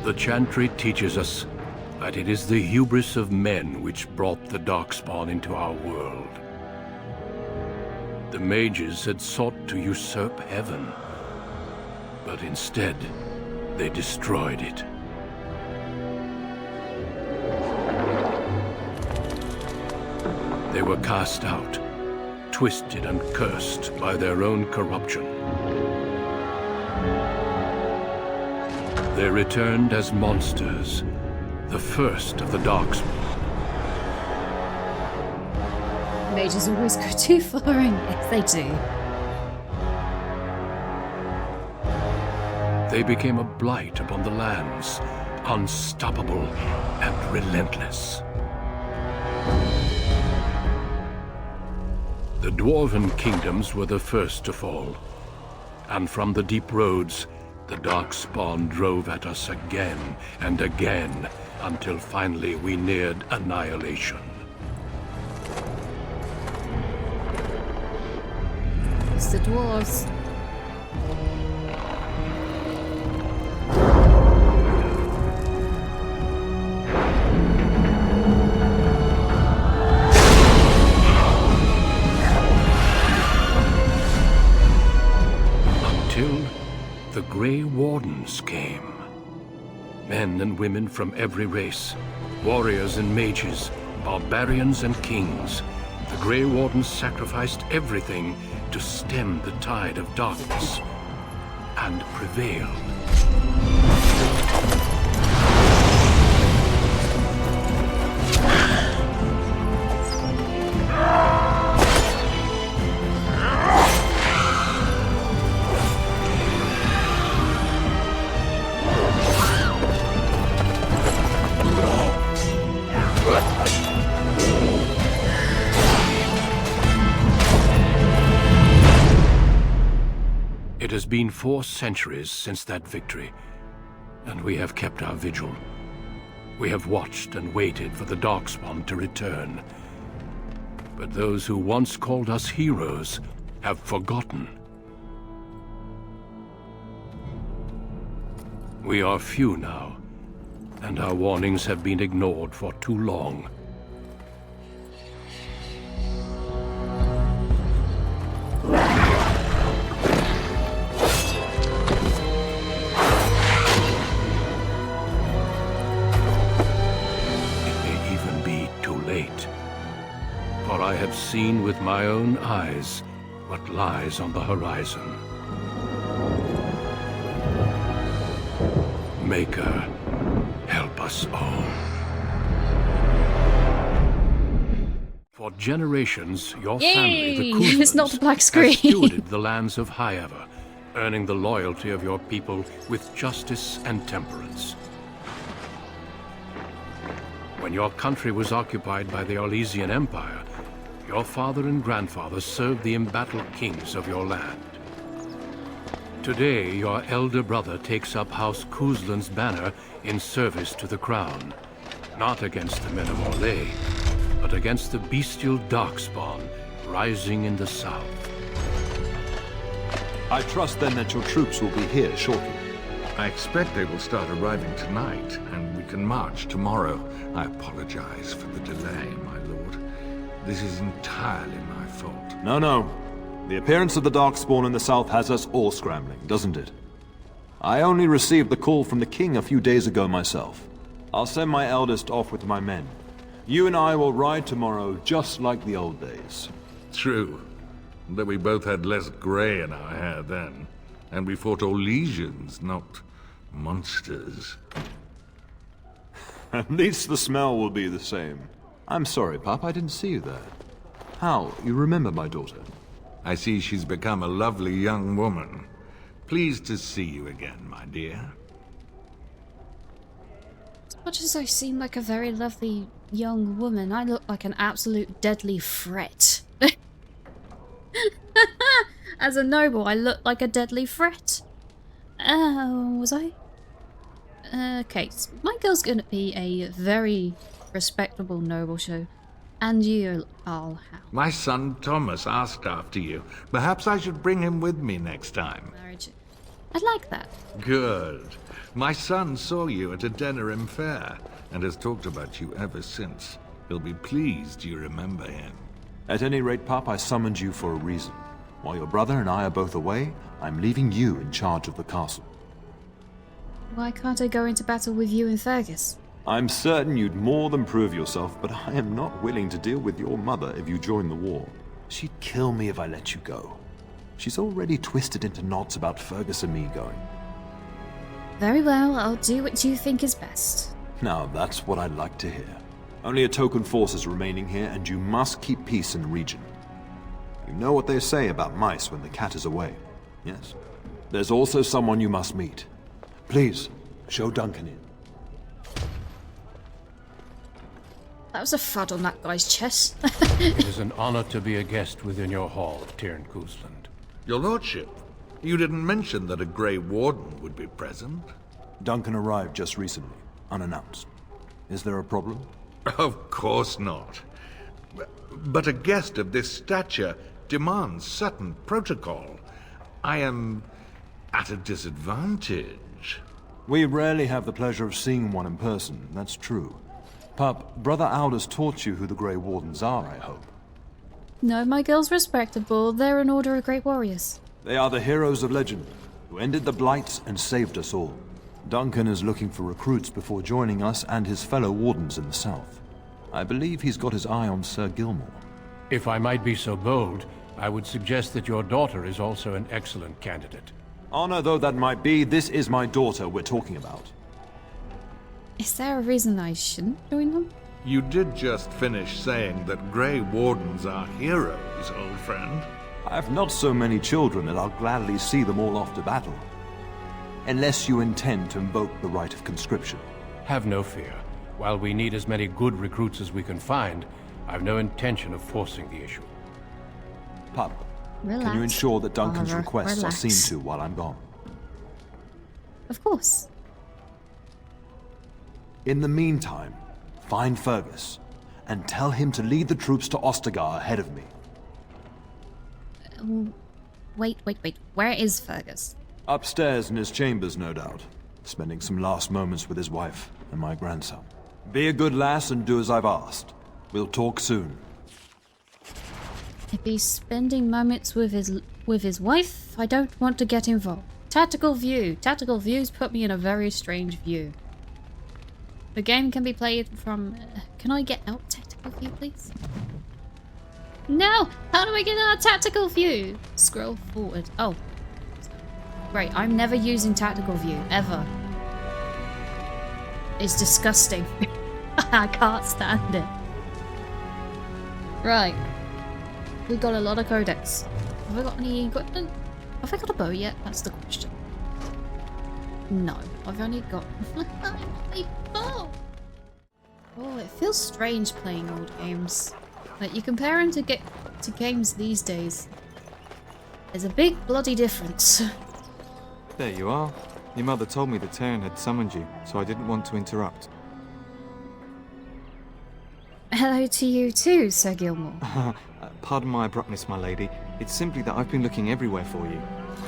The Chantry teaches us that it is the hubris of men which brought the Darkspawn into our world. The mages had sought to usurp heaven, but instead, they destroyed it. They were cast out, twisted and cursed by their own corruption. They returned as monsters, the first of the Darkspawn. Mages always go too far in, if they do. They became a blight upon the lands, unstoppable and relentless. The Dwarven kingdoms were the first to fall, and from the deep roads, the Darkspawn drove at us again and again, until finally we neared annihilation. It's the dwarves. Until the Grey Wardens came. Men and women from every race, warriors and mages, barbarians and kings. The Grey Wardens sacrificed everything to stem the tide of darkness, and prevailed. It has been 4 centuries since that victory, and we have kept our vigil. We have watched and waited for the Darkspawn to return. But those who once called us heroes have forgotten. We are few now, and our warnings have been ignored for too long. For I have seen with my own eyes what lies on the horizon. Maker, help us all. For generations, your family, the Couslands, It's not the black screen. has stewarded the lands of Highever, earning the loyalty of your people with justice and temperance. When your country was occupied by the Orlesian Empire, your father and grandfather served the embattled kings of your land. Today, your elder brother takes up House Cousland's banner in service to the crown, not against the men of Orlais, but against the bestial Darkspawn rising in the south. I trust then that your troops will be here shortly. I expect they will start arriving tonight, and we can march tomorrow. I apologize for the delay, my lord. This is entirely my fault. No. The appearance of the Darkspawn in the south has us all scrambling, doesn't it? I only received the call from the king a few days ago myself. I'll send my eldest off with my men. You and I will ride tomorrow just like the old days. True. Though we both had less grey in our hair then. And we fought Orlesians, not monsters. At least the smell will be the same. I'm sorry, Pop, I didn't see you there. How? You remember my daughter? I see she's become a lovely young woman. Pleased to see you again, my dear. As much as I seem like a very lovely young woman, I look like an absolute deadly threat. As a noble, I look like a deadly threat. Was I? Okay, so my girl's gonna be a very respectable noble show. And you, I'll have. My son Thomas asked after you. Perhaps I should bring him with me next time. Marriage. I like that. Good. My son saw you at a Denerim fair and has talked about you ever since. He'll be pleased you remember him. At any rate, Pup, I summoned you for a reason. While your brother and I are both away, I'm leaving you in charge of the castle. Why can't I go into battle with you and Fergus? I'm certain you'd more than prove yourself, but I am not willing to deal with your mother if you join the war. She'd kill me if I let you go. She's already twisted into knots about Fergus and me going. Very well, I'll do what you think is best. Now, that's what I'd like to hear. Only a token force is remaining here, and you must keep peace in the region. You know what they say about mice when the cat is away, yes? There's also someone you must meet. Please, show Duncan in. That was a thud on that guy's chest. It is an honor to be a guest within your hall, Cousland. Your lordship, you didn't mention that a Grey Warden would be present. Duncan arrived just recently, unannounced. Is there a problem? Of course not. But a guest of this stature demands certain protocol. I am at a disadvantage. We rarely have the pleasure of seeing one in person, that's true. Pup, Brother Aldous taught you who the Grey Wardens are, I hope. No, my girl's respectable. They're an order of great warriors. They are the heroes of legend, who ended the Blight and saved us all. Duncan is looking for recruits before joining us and his fellow Wardens in the south. I believe he's got his eye on Sir Gilmore. If I might be so bold, I would suggest that your daughter is also an excellent candidate. Honor though that might be, this is my daughter we're talking about. Is there a reason I shouldn't join them? You did just finish saying that Grey Wardens are heroes, old friend. I have not so many children that I'll gladly see them all off to battle. Unless you intend to invoke the right of conscription. Have no fear. While we need as many good recruits as we can find, I've no intention of forcing the issue. Pup, Relax, can you ensure that Duncan's Oliver, requests relax. are seen to while I'm gone? Of course. In the meantime, find Fergus, and tell him to lead the troops to Ostagar ahead of me. Wait. Where is Fergus? Upstairs in his chambers, no doubt. Spending some last moments with his wife and my grandson. Be a good lass and do as I've asked. We'll talk soon. If he's spending moments with his wife, I don't want to get involved. Tactical view. Tactical views put me in a very strange view. The game can be played from... can I get out tactical view, please? No! How do I get out tactical view? Scroll forward. Oh. Great, I'm never using tactical view, ever. It's disgusting. I can't stand it. Right. We got a lot of codex. Have I got any equipment? Have I got a bow yet? That's the question. No, I've only got my bow. Oh, it feels strange playing old games. Like, you compare them to games these days. There's a big bloody difference. There you are. Your mother told me the Terran had summoned you, so I didn't want to interrupt. Hello to you too, Sir Gilmore. Pardon my abruptness, my lady. It's simply that I've been looking everywhere for you.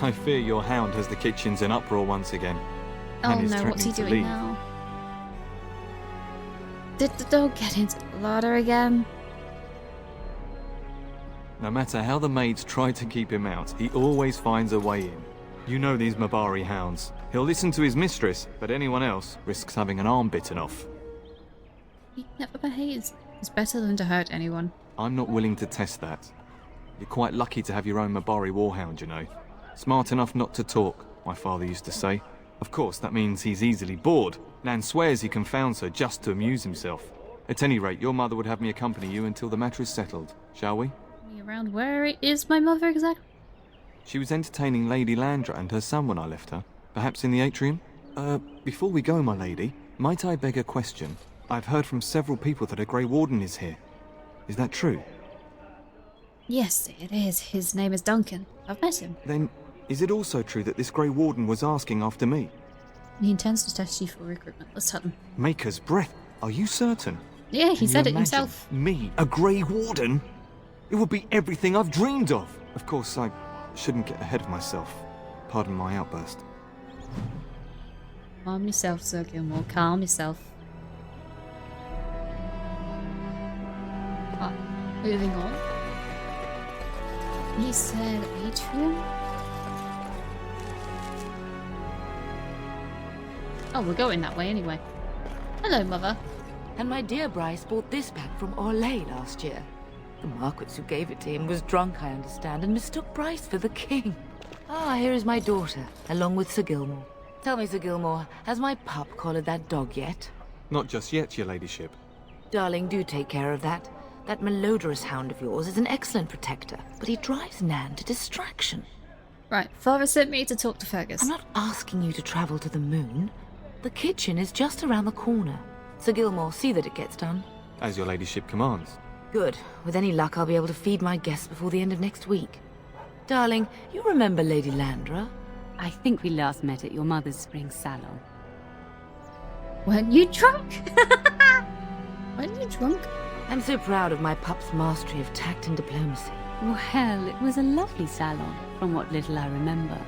I fear your hound has the kitchens in uproar once again. Oh and is no, what's he threatening to doing leave. now? Did the dog get into the larder again? No matter how the maids try to keep him out, he always finds a way in. You know these Mabari hounds. He'll listen to his mistress, but anyone else risks having an arm bitten off. He never behaves. It's better than to hurt anyone. I'm not willing to test that. You're quite lucky to have your own Mabari warhound, you know. Smart enough not to talk, my father used to say. Of course, that means he's easily bored. Nan swears he confounds her just to amuse himself. At any rate, your mother would have me accompany you until the matter is settled, shall we? Around where is my mother exactly? She was entertaining Lady Landra and her son when I left her. Perhaps in the atrium? Before we go, my lady, might I beg a question? I've heard from several people that a Grey Warden is here. Is that true? Yes, it is. His name is Duncan. I've met him. Then, is it also true that this Grey Warden was asking after me? He intends to test you for recruitment. Let's tell him. Maker's breath. Are you certain? Yeah, he Can said you it imagine himself. Me, a Grey Warden? It would be everything I've dreamed of. Of course, I shouldn't get ahead of myself. Pardon my outburst. Calm yourself, Sir Gilmore. Calm yourself. Ah, moving on. He said atrium? Oh, we're going that way anyway. Hello, Mother. And my dear Bryce bought this back from Orlais last year. The Marquis who gave it to him was drunk, I understand, and mistook Bryce for the king. Ah, here is my daughter, along with Sir Gilmore. Tell me, Sir Gilmore, has my pup collared that dog yet? Not just yet, your ladyship. Darling, do take care of that. That malodorous hound of yours is an excellent protector, but he drives Nan to distraction. Right, Father sent me to talk to Fergus. I'm not asking you to travel to the moon. The kitchen is just around the corner. Sir Gilmore, see that it gets done. As your ladyship commands. Good. With any luck, I'll be able to feed my guests before the end of next week. Darling, you remember Lady Landra? I think we last met at your mother's spring salon. Weren't you drunk? Weren't you drunk? I'm so proud of my pup's mastery of tact and diplomacy. Well, it was a lovely salon, from what little I remember.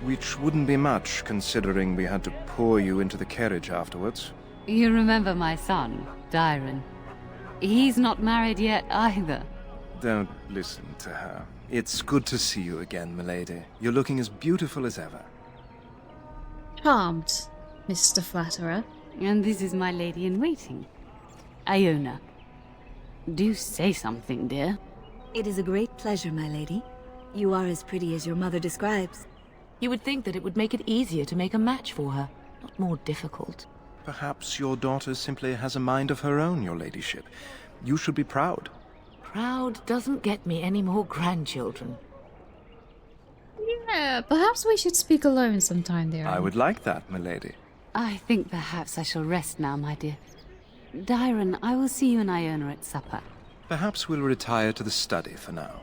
Which wouldn't be much, considering we had to pour you into the carriage afterwards. You remember my son, Dyron? He's not married yet either. Don't listen to her. It's good to see you again, milady. You're looking as beautiful as ever. Charmed, Mr. Flatterer. And this is my lady-in-waiting, Iona. Do say something, dear. It is a great pleasure, my lady. You are as pretty as your mother describes. You would think that it would make it easier to make a match for her, not more difficult. Perhaps your daughter simply has a mind of her own, your ladyship. You should be proud. Proud doesn't get me any more grandchildren. Yeah, perhaps we should speak alone sometime, dear. I would like that, milady. I think perhaps I shall rest now, my dear. Dyron, I will see you and Iona at supper. Perhaps we'll retire to the study for now.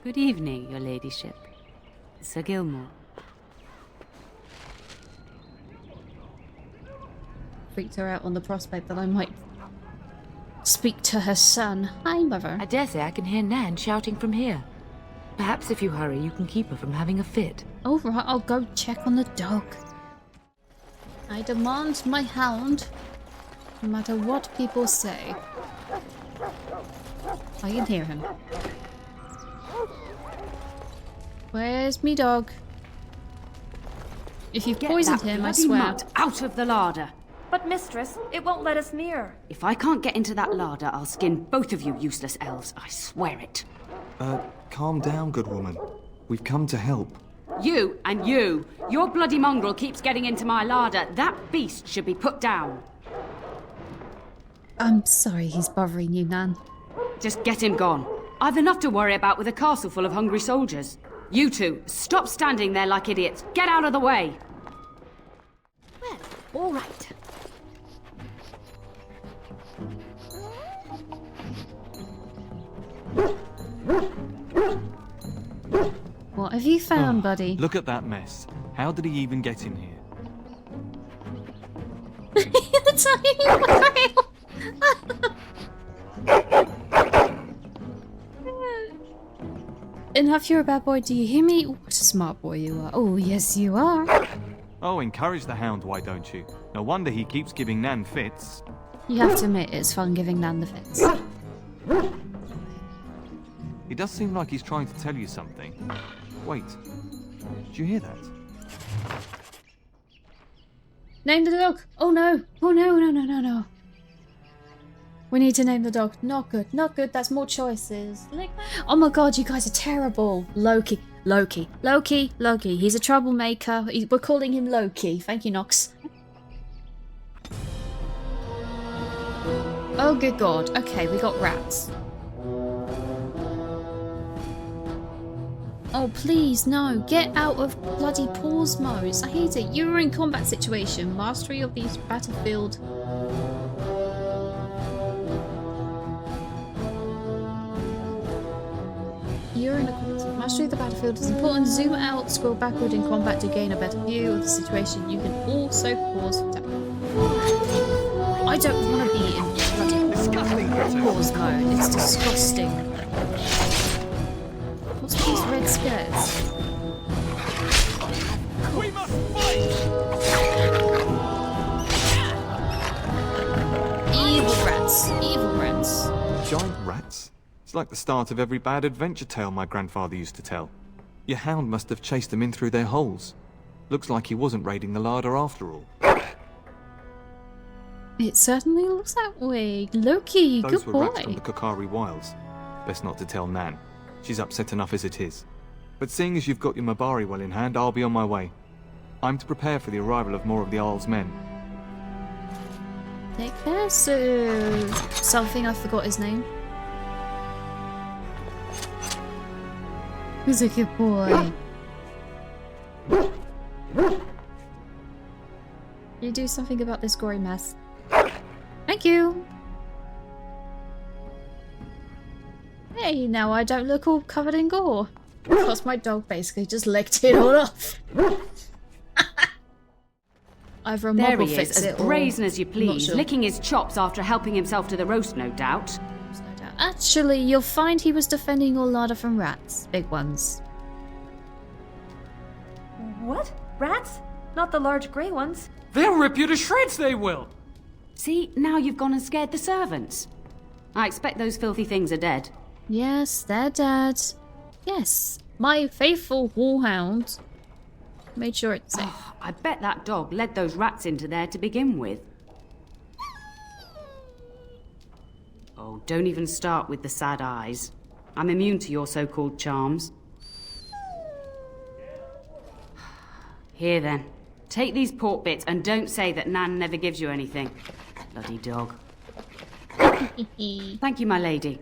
Good evening, your ladyship. Sir Gilmore. Freaked her out on the prospect that I might speak to her son. Hi, Mother. I dare say I can hear Nan shouting from here. Perhaps if you hurry, you can keep her from having a fit. All right, I'll go check on the dog. I demand my hound, no matter what people say. I can hear him. Where's me dog? If you've poisoned him, I swear. Mutt out of the larder. But mistress, it won't let us near. If I can't get into that larder, I'll skin both of you useless elves. I swear it. Calm down, good woman. We've come to help. You and you. Your bloody mongrel keeps getting into my larder. That beast should be put down. I'm sorry he's bothering you, Nan. Just get him gone. I've enough to worry about with a castle full of hungry soldiers. You two, stop standing there like idiots. Get out of the way. Well, all right. What have you found, buddy? Look at that mess. How did he even get in here? The tiny whale! Enough, you're a bad boy. Do you hear me? What a smart boy you are. Oh, yes, you are. Oh, encourage the hound, why don't you? No wonder he keeps giving Nan fits. You have to admit, it's fun giving Nan the fits. He does seem like he's trying to tell you something. Wait, did you hear that? Name the dog! Oh no! Oh no, no, no, no, no. We need to name the dog. Not good, not good. That's more choices. Oh my god, you guys are terrible. Loki. Loki. Loki. Loki. He's a troublemaker. We're calling him Loki. Thank you, Nox. Oh, good god. Okay, we got rats. Oh, please, no. Get out of bloody pause modes. I hate it. You were in combat situation. Mastery of these battlefield. You're in a mastery of the battlefield is important. Zoom out, scroll backward in combat to gain a better view of the situation. You can also pause for time. I don't want to be in bloody pause mode. It's disgusting. What's with these red skirts? Evil rats. Evil rats. Giant rats? It's like the start of every bad adventure tale my grandfather used to tell. Your hound must have chased them in through their holes. Looks like he wasn't raiding the larder after all. It certainly looks that way. Loki, Those good were rats boy. from the Kokari Wilds. Best not to tell Nan. She's upset enough as it is. But seeing as you've got your Mabari well in hand, I'll be on my way. I'm to prepare for the arrival of more of the Isle's men. Take care, so... Something, I forgot his name. He's a good boy. You do something about this gory mess. Thank you! Hey, now I don't look all covered in gore. Because my dog basically just licked it all off. Either a mob There will he fix is, it as or... brazen as you not please, sure. licking his chops after helping himself to the roast, no doubt. No doubt. Actually, you'll find he was defending your larder from rats. Big ones. What? Rats? Not the large grey ones. They'll rip you to shreds, they will! See, now you've gone and scared the servants. I expect those filthy things are dead. Yes, they're dead. Yes, my faithful warhound made sure it's safe. Oh, I bet that dog led those rats into there to begin with. Oh, don't even start with the sad eyes. I'm immune to your so-called charms. Here then, take these pork bits and don't say that Nan never gives you anything. Bloody dog. Thank you, my lady.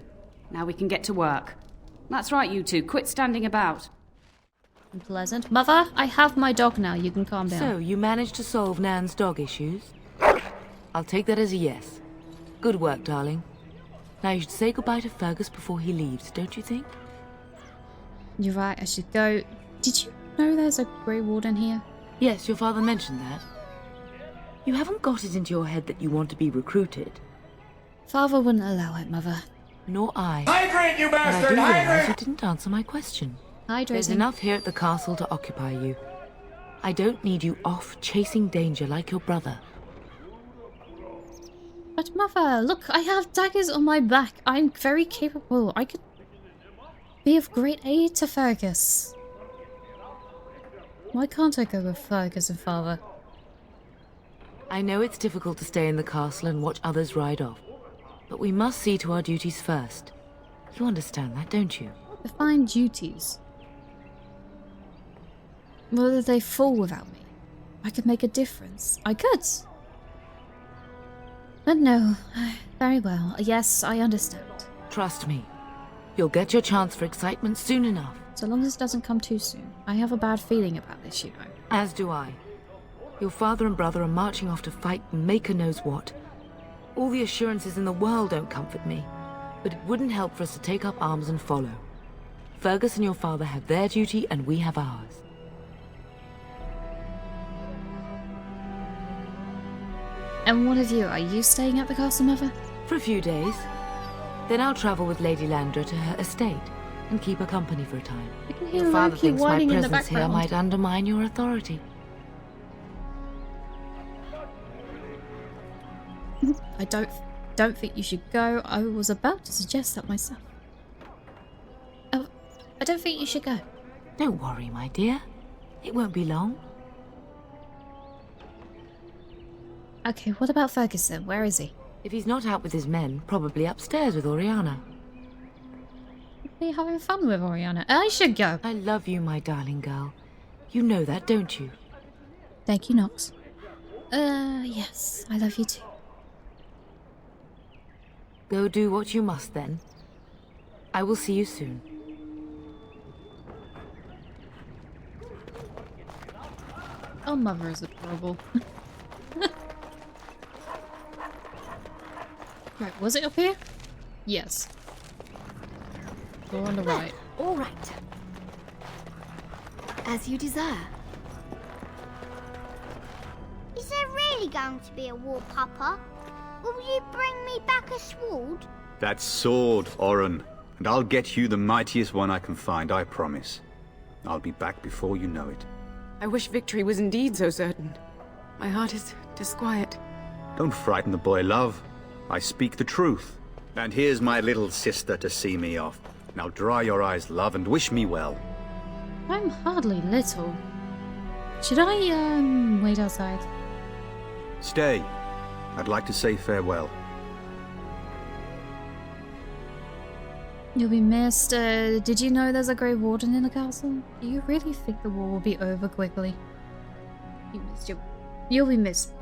Now we can get to work. That's right, you two. Quit standing about. Unpleasant. Mother, I have my dog now. You can calm down. So, you managed to solve Nan's dog issues? I'll take that as a yes. Good work, darling. Now you should say goodbye to Fergus before he leaves, don't you think? You're right, I should go. Did you know there's a Grey Warden here? Yes, your father mentioned that. You haven't got it into your head that you want to be recruited. Father wouldn't allow it, Mother. Nor I. Hydrate, you bastard! And I do realize you Hydrate! didn't answer my question. There's Hydrating. enough here at the castle to occupy you. I don't need you off chasing danger like your brother. But Mother, look, I have daggers on my back. I'm very capable. I could be of great aid to Fergus. Why can't I go with Fergus and Father? I know it's difficult to stay in the castle and watch others ride off, but we must see to our duties first. You understand that, don't you? Define duties. Whether they fall without me. I could make a difference. I could. But no. Very well. Yes, I understand. Trust me. You'll get your chance for excitement soon enough. So long as it doesn't come too soon. I have a bad feeling about this, you know. As do I. Your father and brother are marching off to fight Maker knows what. All the assurances in the world don't comfort me, but it wouldn't help for us to take up arms and follow. Fergus and your father have their duty and we have ours. And what of you? Are you staying at the castle, Mother? For a few days. Then I'll travel with Lady Landra to her estate and keep her company for a time. I can hear Your father Loki thinks my whining in the presence here background. might undermine your authority. I don't think you should go. I was about to suggest that myself. Oh, I don't think you should go. Don't worry, my dear. It won't be long. Okay, what about Ferguson? Where is he? If he's not out with his men, probably upstairs with Oriana. Are you having fun with Oriana? I should go. I love you, my darling girl. You know that, don't you? Thank you, Nox. Yes, I love you too. Go do what you must, then. I will see you soon. Oh, Mother is adorable. Right, was it up here? Yes. Go on the right. All right. As you desire. Is there really going to be a war, Papa? Will you bring me back a sword? That sword, Oren. And I'll get you the mightiest one I can find, I promise. I'll be back before you know it. I wish victory was indeed so certain. My heart is disquiet. Don't frighten the boy, love. I speak the truth. And here's my little sister to see me off. Now dry your eyes, love, and wish me well. I'm hardly little. Should I, wait outside? Stay. I'd like to say farewell. You'll be missed. Did you know there's a Grey Warden in the castle? Do you really think the war will be over quickly? You'll be missed.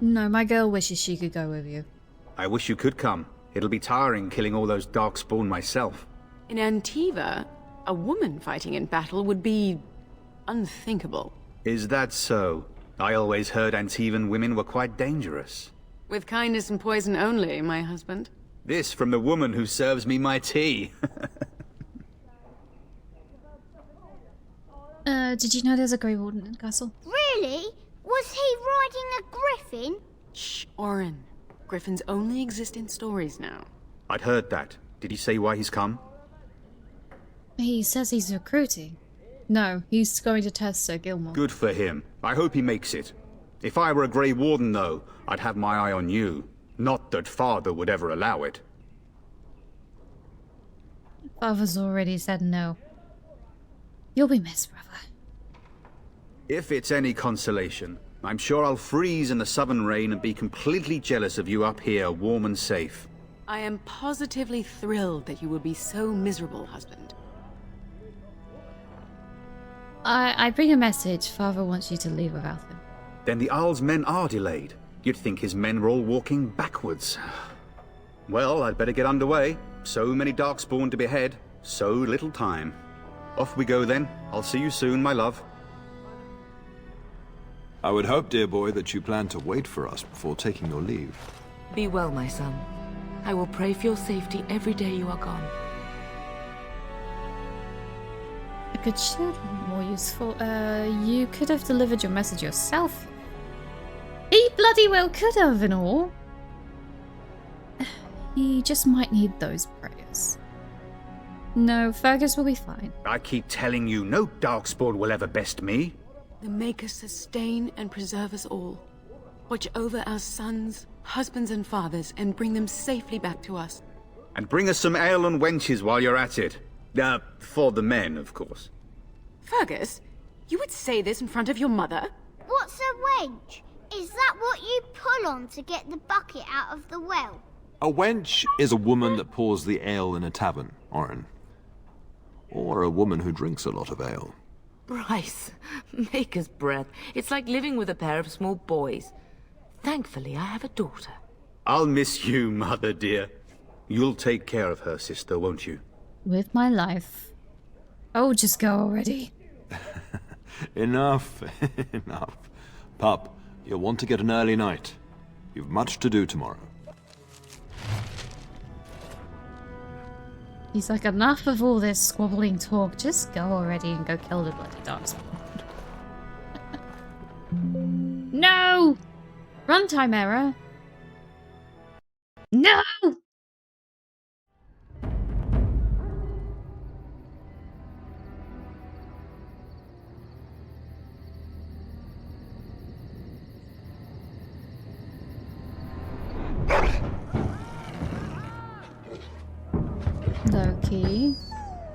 No, my girl wishes she could go with you. I wish you could come. It'll be tiring killing all those darkspawn myself. In Antiva, a woman fighting in battle would be unthinkable. Is that so? I always heard Antivan women were quite dangerous. With kindness and poison only, my husband. This from the woman who serves me my tea. Did you know there's a Grey Warden in the castle? Really? Was he riding a griffin? Shh, Orin. Griffins only exist in stories now. I'd heard that. Did he say why he's come? He says he's recruiting. No, he's going to test Sir Gilmore. Good for him. I hope he makes it. If I were a Grey Warden, though, I'd have my eye on you. Not that Father would ever allow it. Father's already said no. You'll be missed, brother. If it's any consolation, I'm sure I'll freeze in the southern rain and be completely jealous of you up here, warm and safe. I am positively thrilled that you would be so miserable, husband. I bring a message. Father wants you to leave without him. Then the Arl's men are delayed. You'd think his men were all walking backwards. Well, I'd better get underway. So many darkspawn to behead, so little time. Off we go then. I'll see you soon, my love. I would hope, dear boy, that you plan to wait for us before taking your leave. Be well, my son. I will pray for your safety every day you are gone. A good shield would be more useful. You could have delivered your message yourself. He bloody well could have and all. He just might need those prayers. No, Fergus will be fine. I keep telling you, no darkspawn will ever best me. The Maker sustain and preserve us all. Watch over our sons, husbands and fathers, and bring them safely back to us. And bring us some ale and wenches while you're at it. For the men, of course. Fergus, you would say this in front of your mother? What's a wench? Is that what you pull on to get the bucket out of the well? A wench is a woman that pours the ale in a tavern, Orin. Or a woman who drinks a lot of ale. Bryce, maker's breath. It's like living with a pair of small boys. Thankfully, I have a daughter. I'll miss you, mother dear. You'll take care of her, sister, won't you? With my life. Oh, just go already. Enough, enough. Pup, you'll want to get an early night. You've much to do tomorrow. He's like, enough of all this squabbling talk. Just go already and go kill the bloody darkspawn. No! Runtime error. No! Loki,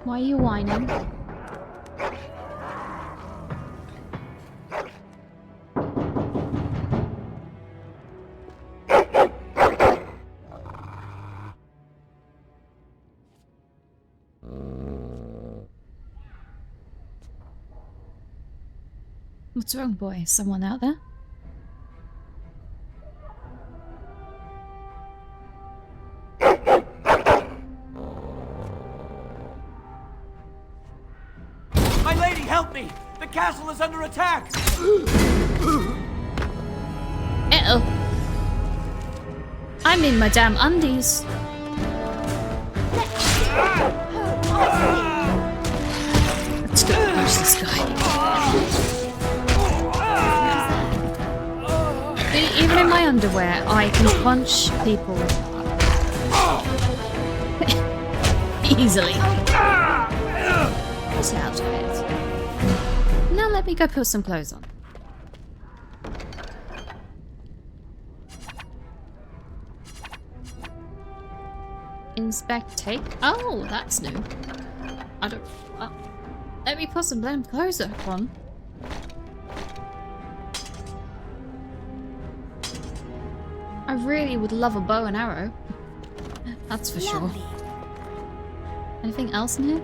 why are you whining? What's wrong, boy? Someone out there? My lady, help me! The castle is under attack! Uh-oh. I'm in my damn undies. Let's go punch this guy. Even in my underwear, I can punch people easily. Get out of it. let me go put some clothes on. Inspect take. Oh, that's new. I don't. Let me put some damn clothes on. I really would love a bow and arrow. That's for sure. Anything else in here?